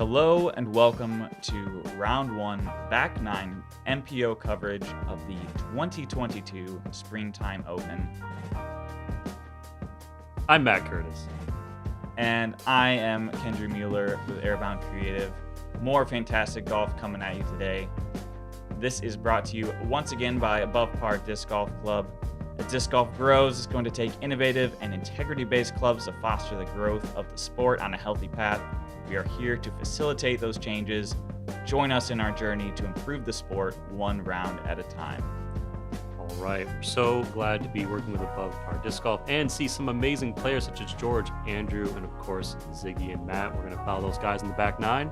Hello and welcome to Round 1 Back 9 MPO coverage of the 2022 Springtime Open. I'm Matt Curtis. And I am Kendrew Mueller with Airbound Creative. More fantastic golf coming at you today. This is brought to you once again by Above Par Disc Golf Club. As disc golf grows, it's going to take innovative and integrity-based clubs to foster the growth of the sport on a healthy path. We are here to facilitate those changes. Join us in our journey to improve the sport one round at a time. All right, we're so glad to be working with Above Par Disc Golf and see some amazing players such as George, Andrew, and of course Ziggy and Matt. We're going to follow those guys in the back nine.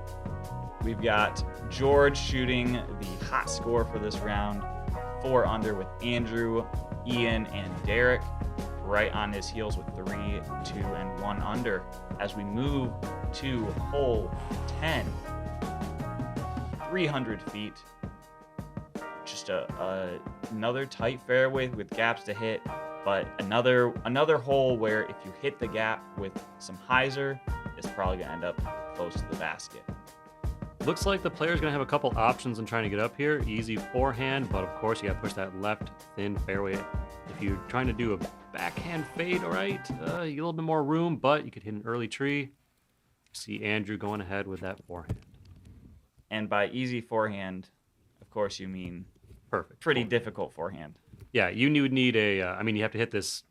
We've got George shooting the hot score for this round, 4 under with Andrew, Ian, and Derek, right on his heels with 3, 2, and 1 under. As we move to hole 10, 300 feet, just another tight fairway with gaps to hit, but another hole where if you hit the gap with some hyzer, it's probably gonna end up close to the basket. Looks like the player's going to have a couple options in trying to get up here. Easy forehand, but of course you got to push that left thin fairway. If you're trying to do a backhand fade, all right, you get a little bit more room, but you could hit an early tree. See Andrew going ahead with that forehand. And by easy forehand, of course you mean Perfect. pretty difficult forehand. Yeah, you would need you have to hit this,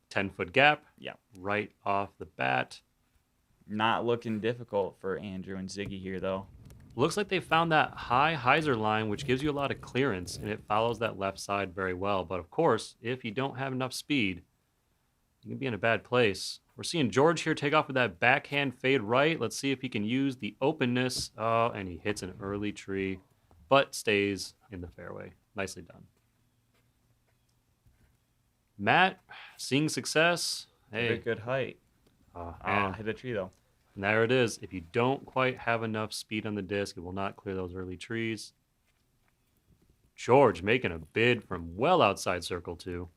10-foot gap? Yeah. Right off the bat. Not looking difficult for Andrew and Ziggy here, though. Looks like they found that high hyzer line, which gives you a lot of clearance, and it follows that left side very well. But of course, if you don't have enough speed, you can be in a bad place. We're seeing George here take off with that backhand fade right. Let's see if he can use the openness. Oh, and he hits an early tree, but stays in the fairway. Nicely done. Matt, seeing success. Hey, Very good height. Hit a tree, though. And there it is. If you don't quite have enough speed on the disc, it will not clear those early trees. George making a bid from well outside circle 2.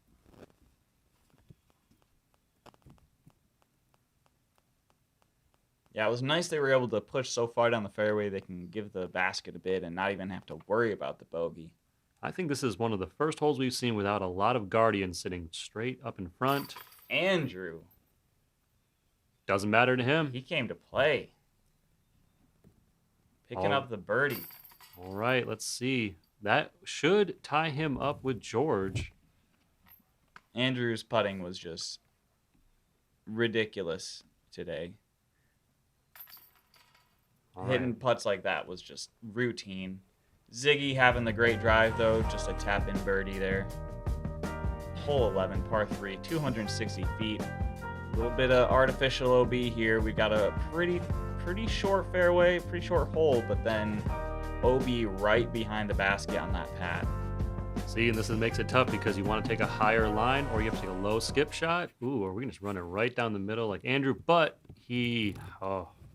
Yeah, it was nice they were able to push so far down the fairway they can give the basket a bid and not even have to worry about the bogey. I think this is one of the first holes we've seen without a lot of guardians sitting straight up in front. Andrew. Doesn't matter to him. He came to play. Picking up the birdie. All right, let's see. That should tie him up with George. Andrew's putting was just ridiculous today. Hitting putts like that was just routine. Ziggy having the great drive, though. Just a tap-in birdie there. Hole 11, par 3, 260 feet. A little bit of artificial OB here. We've got a pretty short fairway, pretty short hole, but then OB right behind the basket on that pad. See, and this makes it tough because you want to take a higher line or you have to take a low skip shot. Ooh, or we can just run it right down the middle like Andrew, but he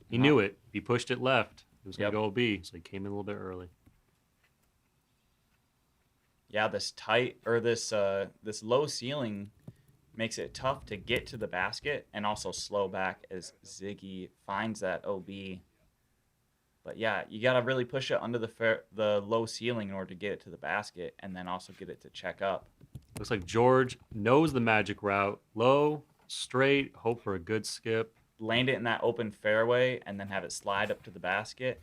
knew it. He pushed it left. It was going to go OB, so he came in a little bit early. Yeah, this low ceiling makes it tough to get to the basket and also slow back as Ziggy finds that OB. But yeah, you got to really push it under the low ceiling in order to get it to the basket and then also get it to check up. Looks like George knows the magic route. Low, straight, hope for a good skip. Land it in that open fairway and then have it slide up to the basket.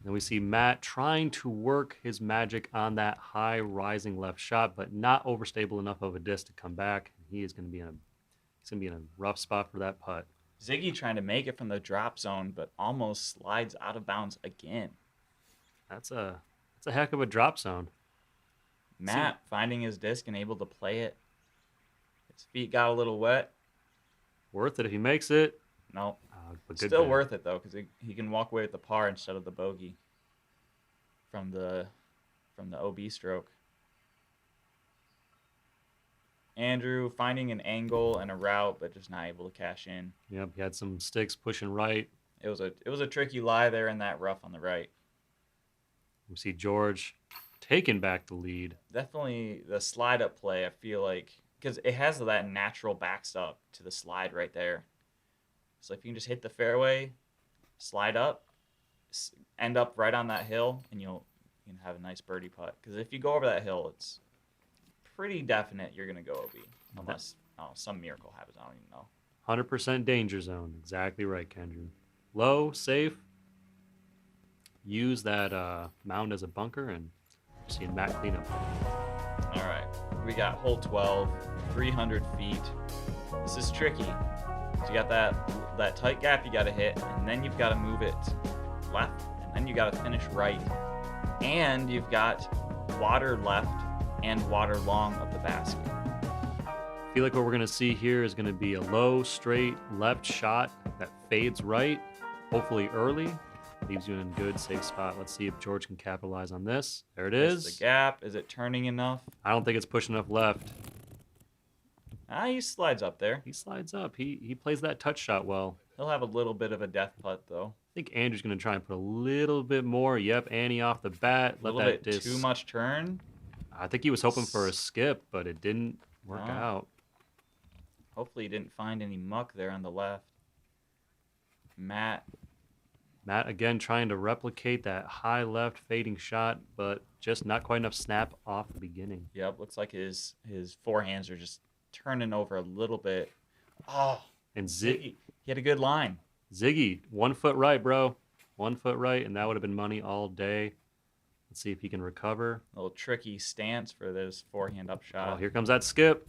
Then we see Matt trying to work his magic on that high rising left shot, but not overstable enough of a disc to come back. He is going to be in a rough spot for that putt. Ziggy trying to make it from the drop zone, but almost slides out of bounds again. That's a heck of a drop zone. Matt finding his disc and able to play it. His feet got a little wet. Worth it if he makes it. No. But still worth it, though, because he can walk away with the par instead of the bogey from the OB stroke. Andrew finding an angle and a route, but just not able to cash in. Yep, he had some sticks pushing right. It was a tricky lie there in that rough on the right. We see George taking back the lead. Definitely the slide up play, I feel like, because it has that natural backstop to the slide right there. So if you can just hit the fairway, slide up, end up right on that hill, and you can have a nice birdie putt. Because if you go over that hill, it's pretty definite you're going to go OB. Unless some miracle happens. I don't even know. 100% danger zone. Exactly right, Kendrew. Low, safe. Use that mound as a bunker, and seeing Matt clean up. All right. We got hole 12, 300 feet. This is tricky. So you got that tight gap you got to hit, and then you've got to move it left, and then you got to finish right. And you've got water left and water long of the basket. I feel like what we're going to see here is going to be a low, straight left shot that fades right, hopefully early. Leaves you in a good, safe spot. Let's see if George can capitalize on this. There it is. The gap. Is it turning enough? I don't think it's pushing enough left. He slides up there. He slides up. He plays that touch shot well. He'll have a little bit of a death putt, though. I think Andrew's going to try and put a little bit more. Yep, Annie off the bat. A little bit too much turn. I think he was hoping for a skip, but it didn't work out. Hopefully he didn't find any muck there on the left. Matt again trying to replicate that high left fading shot, but just not quite enough snap off the beginning. Yep, looks like his forehands are just turning over a little bit. Oh, and Ziggy, he had a good line. Ziggy, 1 foot right, bro. 1 foot right, and that would have been money all day. Let's see if he can recover. A little tricky stance for this forehand up shot. Oh, here comes that skip.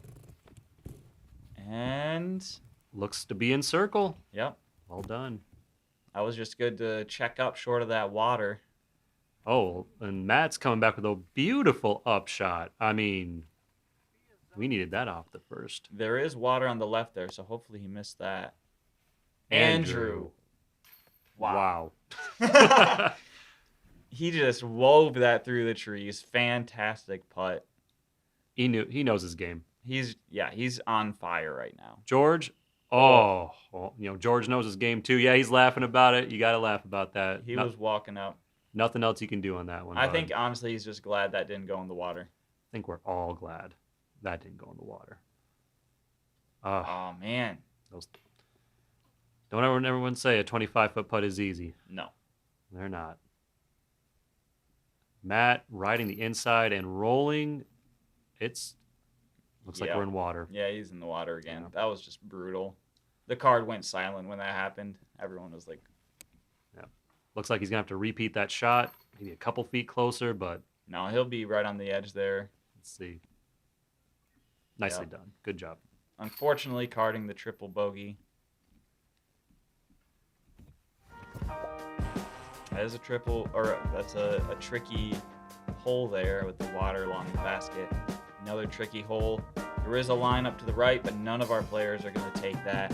And looks to be in circle. Yep. Well done. That was just good to check up short of that water. Oh, and Matt's coming back with a beautiful up shot. I mean, we needed that off the first. There is water on the left there, so hopefully he missed that. Andrew. Wow. He just wove that through the trees. Fantastic putt. He knows his game. He's on fire right now. George, George knows his game too. Yeah, he's laughing about it. You got to laugh about that. He was walking out. Nothing else you can do on that one. I think honestly he's just glad that didn't go in the water. I think we're all glad that didn't go in the water. Oh man. Don't everyone say a 25-foot putt is easy. No. They're not. Matt riding the inside and rolling. Looks like we're in water. Yeah, he's in the water again. Yeah. That was just brutal. The card went silent when that happened. Everyone was like... Yeah. Looks like he's going to have to repeat that shot. Maybe a couple feet closer, but... No, he'll be right on the edge there. Let's see. Nicely done. Good job. Unfortunately, carding the triple bogey. That is a triple, or that's a tricky hole there with the water along the basket. Another tricky hole. There is a line up to the right, but none of our players are going to take that.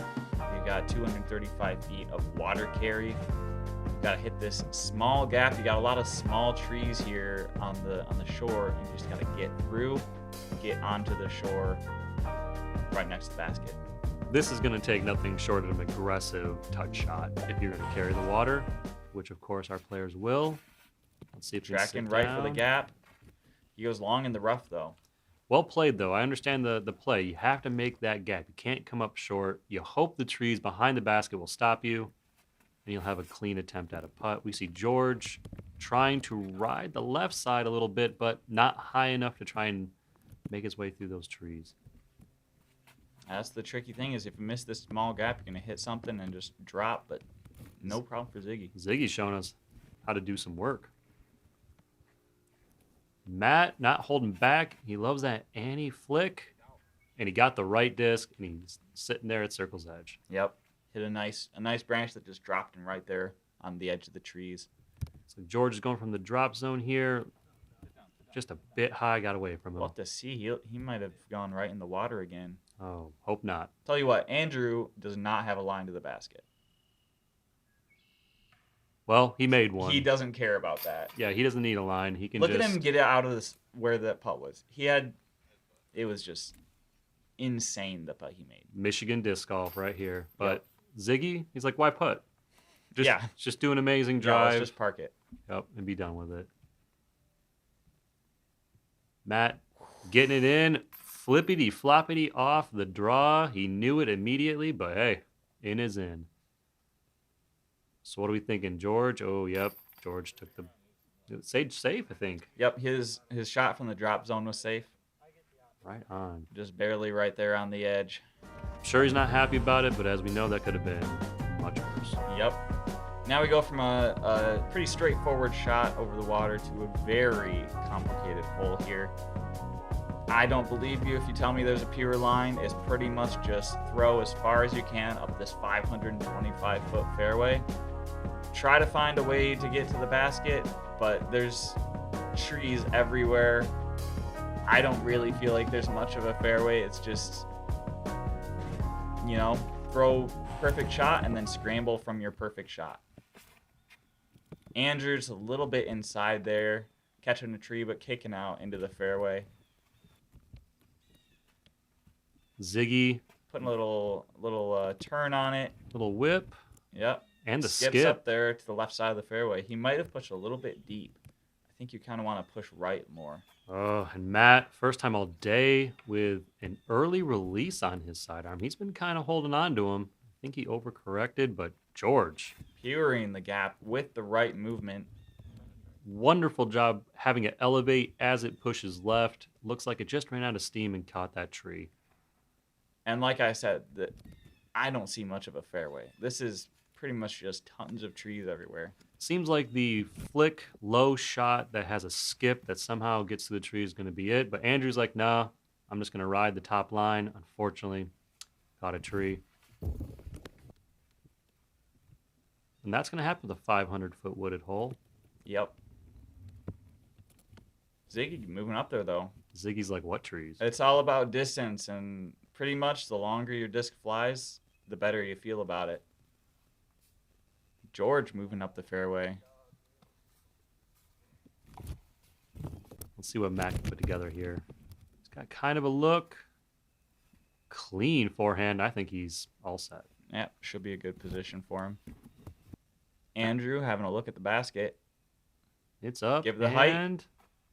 We've got 235 feet of water carry. You've got to hit this small gap. You got a lot of small trees here on the shore, and you just got to get through, get onto the shore right next to the basket. This is going to take nothing short of an aggressive touch shot if you're going to carry the water, which of course our players will. Let's see if tracking right for the gap. He goes long in the rough though. Well played, though. I understand the play. You have to make that gap. You can't come up short. You hope the trees behind the basket will stop you, and you'll have a clean attempt at a putt. We see George trying to ride the left side a little bit, but not high enough to try and make his way through those trees. That's the tricky thing is if you miss this small gap, you're going to hit something and just drop, but no problem for Ziggy. Ziggy's showing us how to do some work. Matt not holding back. He loves that Annie flick, and he got the right disc, and he's sitting there at circle's edge. Yep, hit a nice branch that just dropped him right there on the edge of the trees. So George is going from the drop zone here, just a bit high. Got away from him. We'll have to see. He might have gone right in the water again. Oh, hope not. Tell you what, Andrew does not have a line to the basket. Well, he made one. He doesn't care about that. Yeah, he doesn't need a line. He can look at him get it out of this where that putt was. It was just insane the putt he made. Michigan disc golf right here. But Ziggy, he's like, why putt? Just do an amazing drive. Let's just park it. Yep, and be done with it. Matt getting it in, flippity floppity off the draw. He knew it immediately, but hey, in is in. So what are we thinking, George? Oh, yep. George took the sage safe, I think. Yep, his shot from the drop zone was safe. Right on. Just barely right there on the edge. I'm sure he's not happy about it, but as we know, that could have been much worse. Yep. Now we go from a pretty straightforward shot over the water to a very complicated hole here. I don't believe you if you tell me there's a pure line. It's pretty much just throw as far as you can up this 525-foot fairway. Try to find a way to get to the basket, but there's trees everywhere. I don't really feel like there's much of a fairway. It's just, you know, throw perfect shot and then scramble from your perfect shot. Andrew's a little bit inside there, catching a tree but kicking out into the fairway. Ziggy, Putting a little turn on it. little whip. Yep. And the Skips skip. up there to the left side of the fairway. He might have pushed a little bit deep. I think you kind of want to push right more. Oh, and Matt, first time all day with an early release on his sidearm. He's been kind of holding on to him. I think he overcorrected, but George, Puring the gap with the right movement. wonderful job having it elevate as it pushes left. Looks like it just ran out of steam and caught that tree. And like I said, I don't see much of a fairway. This is pretty much just tons of trees everywhere. Seems like the flick low shot that has a skip that somehow gets to the tree is going to be it. But Andrew's like, nah, I'm just going to ride the top line. Unfortunately, caught a tree. And that's going to happen with a 500-foot wooded hole. Yep. Ziggy moving up there, though. Ziggy's like, what trees? It's all about distance, and pretty much the longer your disc flies, the better you feel about it. George moving up the fairway. Let's see what Matt can put together here. He's got kind of a look. Clean forehand. I think he's all set. Yeah, should be a good position for him. Andrew having a look at the basket. It's up. Give the height. And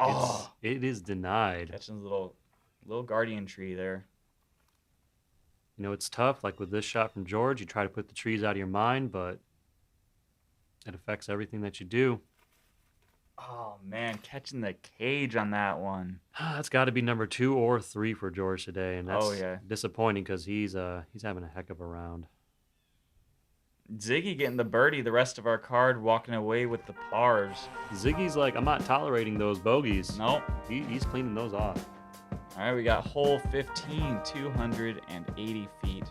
Oh, it is denied. catching a little guardian tree there. You know, it's tough. Like with this shot from George, you try to put the trees out of your mind, but it affects everything that you do. Oh man, catching the cage on that one. That's got to be number 2 or 3 for George today, and that's Oh, yeah. disappointing because he's having a heck of a round. Ziggy getting the birdie, the rest of our card walking away with the pars. Ziggy's like, I'm not tolerating those bogeys. Nope. He's cleaning those off. All right, we got hole 15, 280 feet.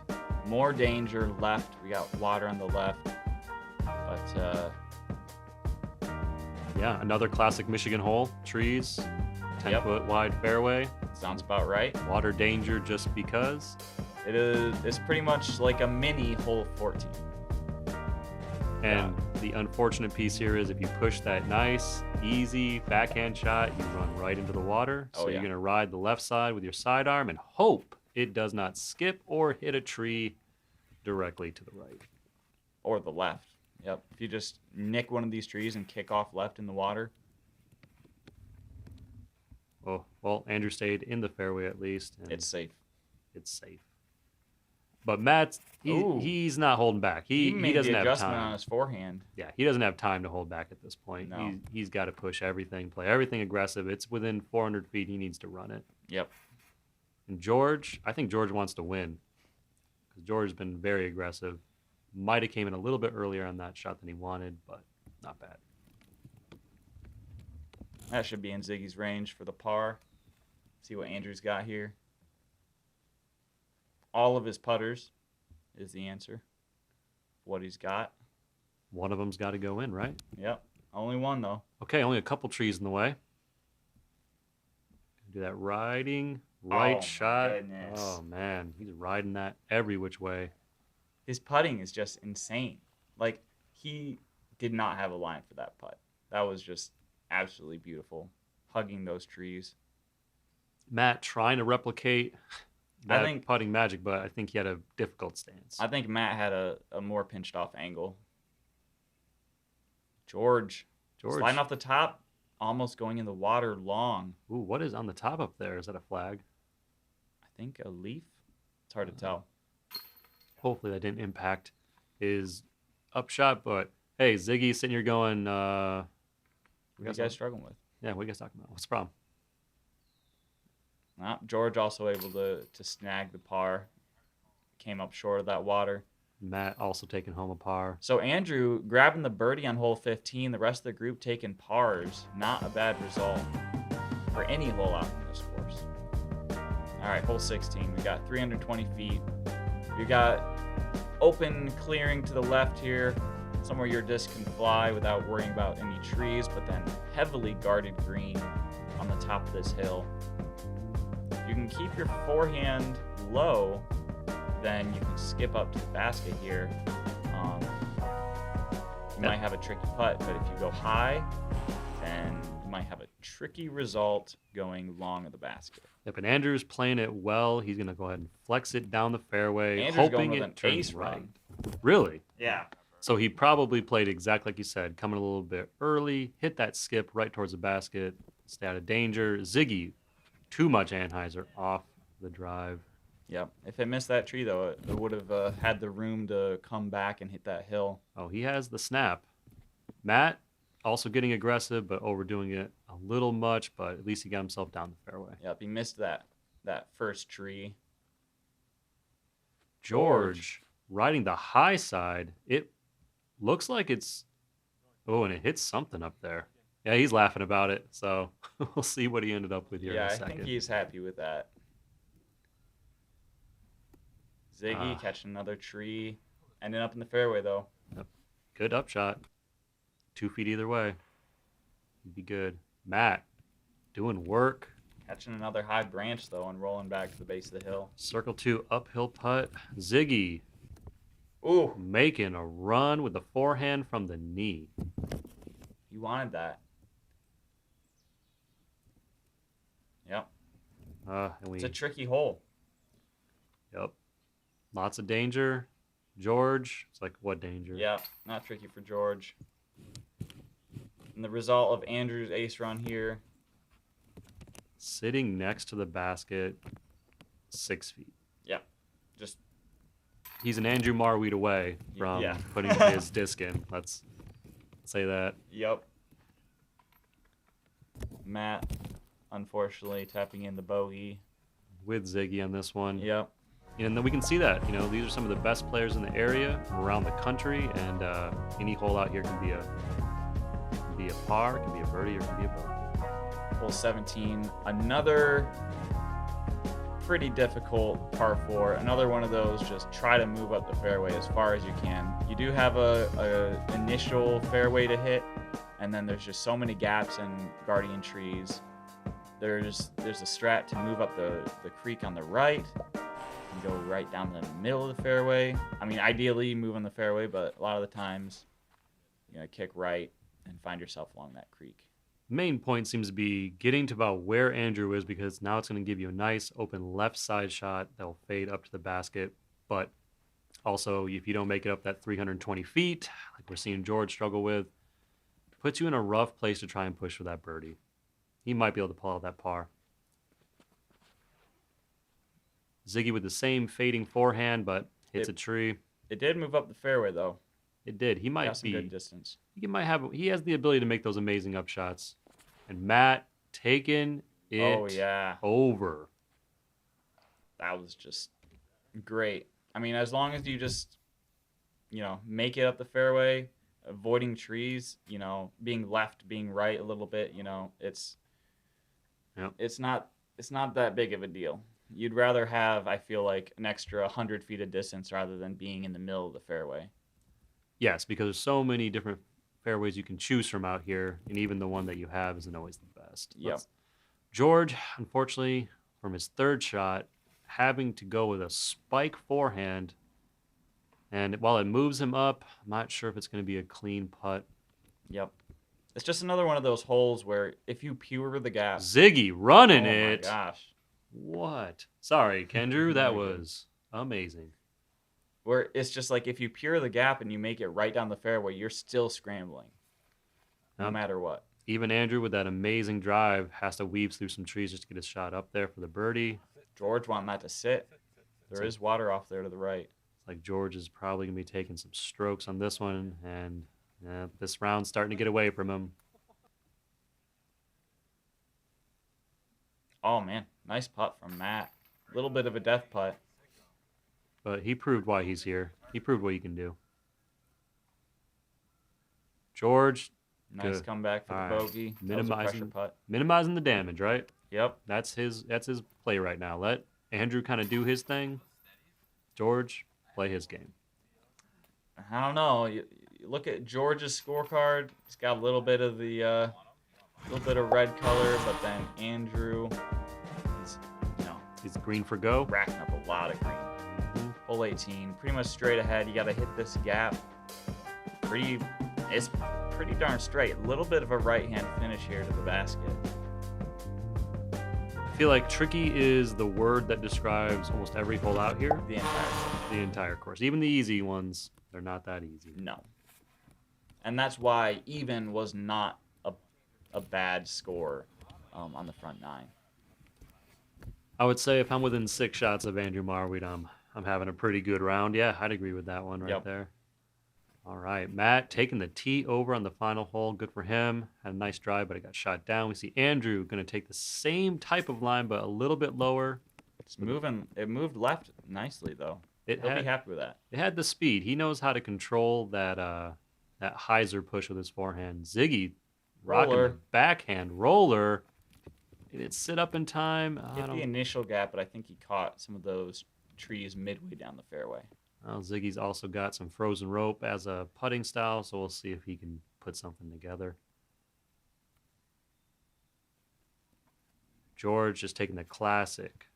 More danger left. We got water on the left. But, Yeah, another classic Michigan hole. Trees, 10-foot wide fairway. sounds about right. Water danger just because. It's pretty much like a mini hole 14. And the unfortunate piece here is if you push that nice, easy backhand shot, you run right into the water. So Oh, yeah. you're going to ride the left side with your sidearm and hope it does not skip or hit a tree directly to the right. Or the left. Yep. If you just nick one of these trees and kick off left in the water. Oh, well, Andrew stayed in the fairway at least. And It's safe. it's safe. But Matt's, Ooh. he's not holding back. He He made doesn't the have adjustment on time. his forehand. Yeah, he doesn't have time to hold back at this point. No. He's got to push everything, play everything aggressive. It's within 400 feet. He needs to run it. Yep. And George, I think George wants to win because George has been very aggressive. Might have came in a little bit earlier on that shot than he wanted, but not bad. That should be in Ziggy's range for the par. See what Andrew's got here. All of his putters is the answer. What he's got. One of them's got to go in, right? Yep. Only one, though. Okay, only a couple trees in the way. Do that riding right my shot. goodness. Oh man, he's riding that every which way. His putting is just insane. Like, he did not have a line for that putt. That was just absolutely beautiful. Hugging those trees. Matt trying to replicate that think- putting magic, but I think he had a difficult stance. I think Matt had a more pinched off angle. George. Sliding off the top, almost going in the water long. Ooh, what is on the top up there? Is that a flag? I think a leaf? It's hard to tell. Hopefully that didn't impact his upshot, but Hey, Ziggy sitting here going, What are you guys struggling with? yeah, what are you guys talking about? What's the problem? George also able to snag the par. Came up short of that water. Matt also taking home a par. So Andrew grabbing the birdie on hole 15. The rest of the group taking pars. Not a bad result for any hole out in this course. All right, hole 16. We got 320 feet. We got open clearing to the left here, somewhere your disc can fly without worrying about any trees, but then heavily guarded green on the top of this hill. If you can keep your forehand low, then you can skip up to the basket here. You might have a tricky putt, but if you go high, then you might have a tricky result going long of the basket. Yep, and Andrew's playing it well. He's going to go ahead and flex it down the fairway, Andrew's going hoping with it an turns ace right. run. Really? Yeah. So he probably played exactly like you said, coming a little bit early, hit that skip right towards the basket, stay out of danger. Ziggy, too much Anheuser off the drive. Yep. If it missed that tree, though, it would have had the room to come back and hit that hill. Oh, he has the snap. Matt, also getting aggressive, but overdoing it a little much, but at least he got himself down the fairway. Yep, he missed that first tree. George riding the high side. It looks like it's... Oh, and it hits something up there. Yeah, he's laughing about it, so we'll see what he ended up with here in a second. I think he's happy with that. Ziggy catching another tree. Ending up in the fairway, though. Yep. Good upshot. 2 feet either way. He'd be good. Matt, doing work. Catching another high branch, though, and rolling back to the base of the hill. Circle 2 uphill putt. Ziggy. Ooh. Making a run with the forehand from the knee. You wanted that. Yep. It's a tricky hole. Yep. Lots of danger. George, it's like, what danger? Yep. Not tricky for George. And the result of Andrew's ace run here. Sitting next to the basket, 6 feet. Yep. Just. He's an Andrew Marwede away from putting his disc in. Let's say that. Yep. Matt, unfortunately, tapping in the bogey. With Ziggy on this one. Yep. And then we can see that, these are some of the best players in the area, around the country, and any hole out here can be a par, can be a birdie, or can be a bogey. Hole 17, another pretty difficult par 4. Another one of those, just try to move up the fairway as far as you can. You do have a initial fairway to hit, and then there's just so many gaps and guardian trees. There's a strat to move up the creek on the right and go right down the middle of the fairway. I mean, ideally move on the fairway, but a lot of the times you're going to kick right and find yourself along that creek. Main point seems to be getting to about where Andrew is, because now it's going to give you a nice open left side shot that will fade up to the basket. But also, if you don't make it up that 320 feet, like we're seeing George struggle with, puts you in a rough place to try and push for that birdie. He might be able to pull out that par. Ziggy with the same fading forehand, but hits a tree. It did move up the fairway, though. It did. He might Got some be good distance. He has the ability to make those amazing upshots. And Matt taking it over. That was just great. I mean, as long as you just, make it up the fairway, avoiding trees, being left, being right a little bit, it's not that big of a deal. You'd rather have, I feel like, an extra 100 feet of distance rather than being in the middle of the fairway. Yes, because there's so many different fairways you can choose from out here, and even the one that you have isn't always the best. Yep. George, unfortunately, from his third shot, having to go with a spike forehand, and while it moves him up, I'm not sure if it's going to be a clean putt. Yep. It's just another one of those holes where if you pure the gap... Ziggy running it. Oh, my gosh. What? Sorry, Kendrew. That was amazing. Where it's just like if you pure the gap and you make it right down the fairway, you're still scrambling, no matter what. Even Andrew with that amazing drive has to weave through some trees just to get his shot up there for the birdie. George wanting that to sit. There is water off there to the right. It's like George is probably going to be taking some strokes on this one, and Yeah, this round's starting to get away from him. Oh, man. Nice putt from Matt. A little bit of a death putt. But he proved why he's here. He proved what he can do. Nice good. comeback for All the right. bogey. That was a pressure putt. Minimizing the damage, right? Yep. That's his play right now. Let Andrew kind of do his thing. George, play his game. I don't know. You look at George's scorecard. He's got a little bit of the little bit of red color, but then Andrew, he's green for go. Racking up a lot of green. Hole 18, pretty much straight ahead. You got to hit this gap. It's pretty darn straight. A little bit of a right-hand finish here to the basket. I feel like tricky is the word that describes almost every hole out here. The entire course. Even the easy ones, they're not that easy. No. And that's why even was not a bad score on the front nine. I would say if I'm within 6 shots of Andrew Marwede, I'm having a pretty good round. Yeah, I'd agree with that one right there. All right, Matt taking the tee over on the final hole. Good for him. Had a nice drive, but it got shot down. We see Andrew going to take the same type of line, but a little bit lower. It's moving. It moved left nicely, though. He'll be happy with that. It had the speed. He knows how to control that hyzer push with his forehand. Ziggy rocking the backhand roller. Did it sit up in time? Hit the initial gap, but I think he caught some of those trees midway down the fairway. Well, Ziggy's also got some frozen rope as a putting style, so we'll see if he can put something together. George just taking the classic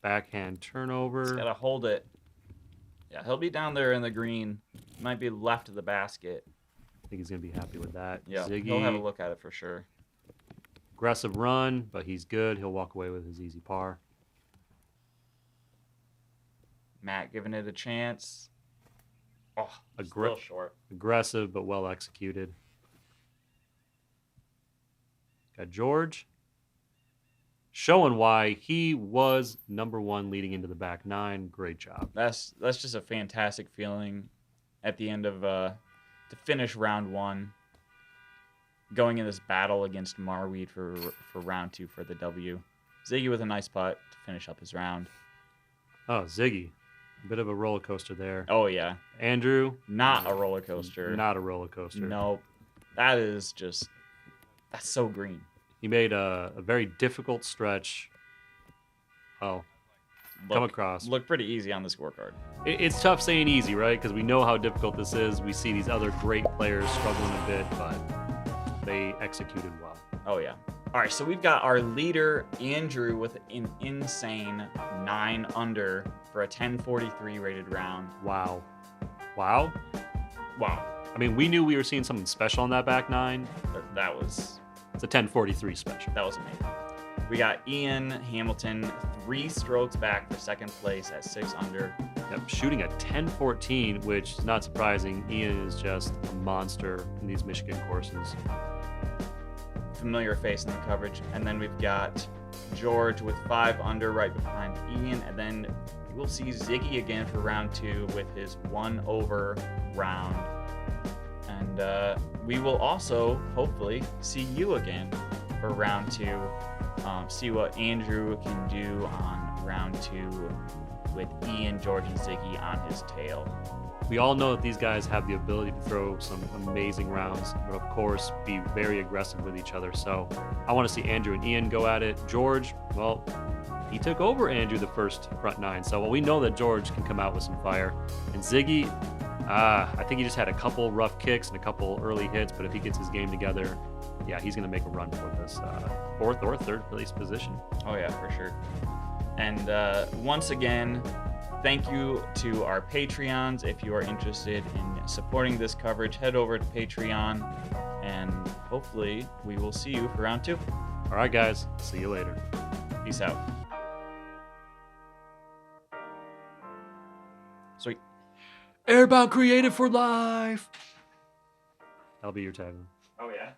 backhand turnover. He's got to hold it. Yeah, he'll be down there in the green. Might be left of the basket. I think he's going to be happy with that. Yeah, Ziggy, he'll have a look at it for sure. Aggressive run, but he's good. He'll walk away with his easy par. Matt giving it a chance. Oh, still short. Aggressive, but well executed. Got George showing why he was #1 leading into the back nine. Great job. That's just a fantastic feeling at the end of to finish round one. Going in this battle against Marwede for round 2 for the W. Ziggy with a nice putt to finish up his round. Oh, Ziggy. A bit of a roller coaster there. Oh, yeah. Andrew. Not a roller coaster. Not a roller coaster. Nope. That's so green. He made a very difficult stretch. Come across. Looked pretty easy on the scorecard. It's tough saying easy, right? Because we know how difficult this is. We see these other great players struggling a bit, but they executed well. Oh, yeah. All right, so we've got our leader, Andrew, with an insane 9 under for a 1043 rated round. Wow. I mean, we knew we were seeing something special on that back nine. It's a 1043 special. That was amazing. We got Ian Hamilton 3 strokes back for second place at 6 under. Yep, shooting a 1014, which is not surprising. Ian is just a monster in these Michigan courses. Familiar face in the coverage. And then we've got George with 5 under right behind Ian. And then we'll see Ziggy again for round 2 with his 1 over round. And we will also hopefully see you again for round 2. See what Andrew can do on round 2 with Ian, George, and Ziggy on his tail. We all know that these guys have the ability to throw some amazing rounds, but of course be very aggressive with each other. So I want to see Andrew and Ian go at it. George, well, he took over Andrew the first front nine. So we know that George can come out with some fire. And Ziggy, I think he just had a couple rough kicks and a couple early hits, but if he gets his game together, yeah, he's going to make a run for this 4th or 3rd place position. Oh, yeah, for sure. And once again, thank you to our Patreons. If you are interested in supporting this coverage, head over to Patreon, and hopefully we will see you for round 2. All right, guys. See you later. Peace out. Sweet. Airbound creative for life. That'll be your tagline. Oh, yeah?